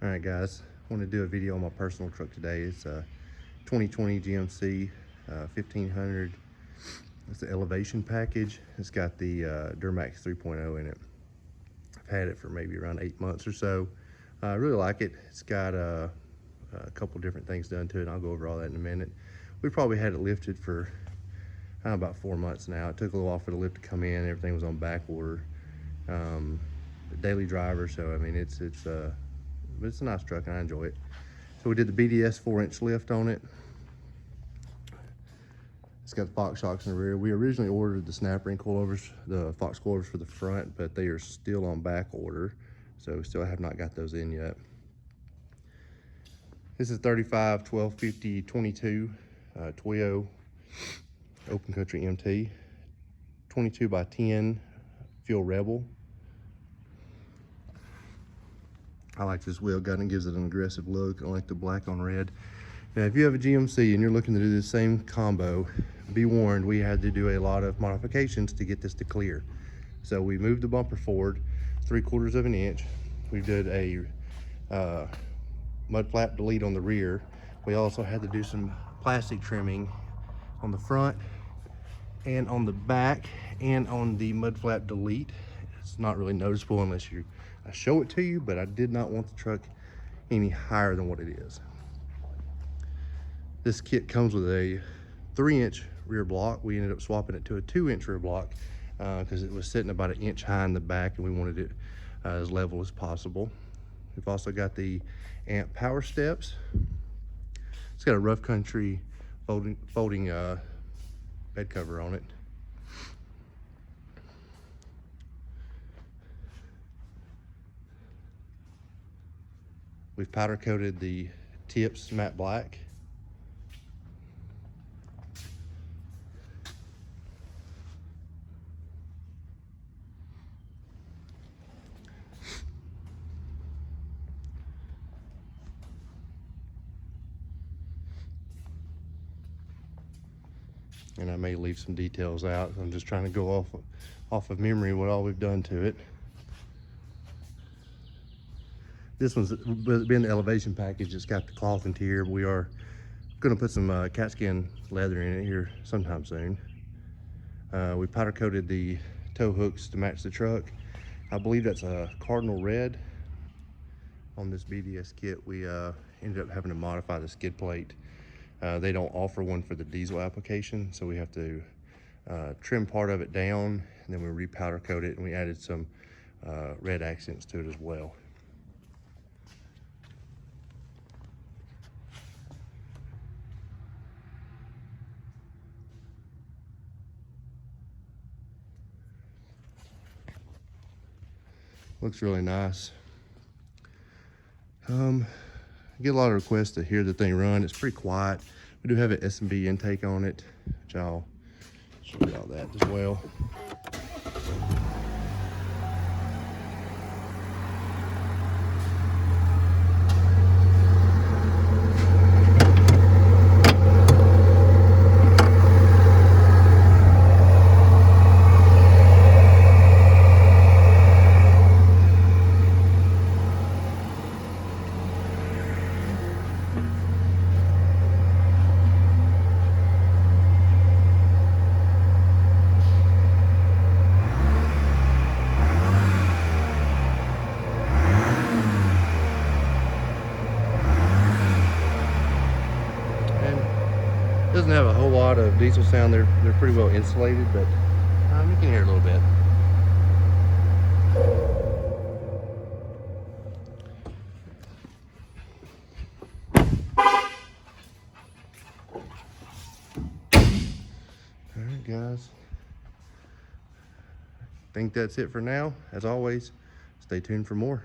All right, guys, I want to do a video on my personal truck today. It's a 2020 GMC 1500. It's the elevation package. It's got the DMax 3.0 in it. I've had it for maybe around 8 months or so. I really like it. It's got a couple different things done to it. I'll go over all that in a minute. We probably had it lifted for about 4 months now. It took a little while for the lift to come in. Everything was on back order. Daily driver, so I mean it's a nice truck and I enjoy it. So we did the BDS 4-inch lift on it. It's got the Fox shocks in the rear. We originally ordered the snap ring coilovers, the Fox coilovers for the front, but they are still on back order, so we still have not got those in yet. This is 35 12 50 22 Toyo open country MT 22 by 10 Fuel Rebel. I like this wheel gun. It gives it an aggressive look. I like the black on red. Now, if you have a GMC and you're looking to do the same combo, be warned, we had to do a lot of modifications to get this to clear. So we moved the bumper forward 3/4 of an inch. We did a mud flap delete on the rear. We also had to do some plastic trimming on the front and on the back and on the mud flap delete. It's not really noticeable unless I show it to you, but I did not want the truck any higher than what it is. This kit comes with a 3-inch rear block. We ended up swapping it to a 2-inch rear block because it was sitting about 1 inch high in the back and we wanted it as level as possible. We've also got the amp power steps. It's got a rough country folding bed cover on it. We've powder coated the tips matte black. And I may leave some details out. I'm just trying to go off of memory what all we've done to it. This one's been the elevation package. It's got the cloth interior. We are going to put some cat skin leather in it here sometime soon. We powder coated the tow hooks to match the truck. I believe that's a cardinal red. On this BDS kit, we ended up having to modify the skid plate. They don't offer one for the diesel application, so we have to trim part of it down, and then we repowder coat it, and we added some red accents to it as well. Looks really nice. I get a lot of requests to hear the thing run. It's pretty quiet. We do have an S&B intake on it, which I'll show you all that as well. Doesn't have a whole lot of diesel sound. They're pretty well insulated, but you can hear a little bit. All right, guys. I think that's it for now. As always, stay tuned for more.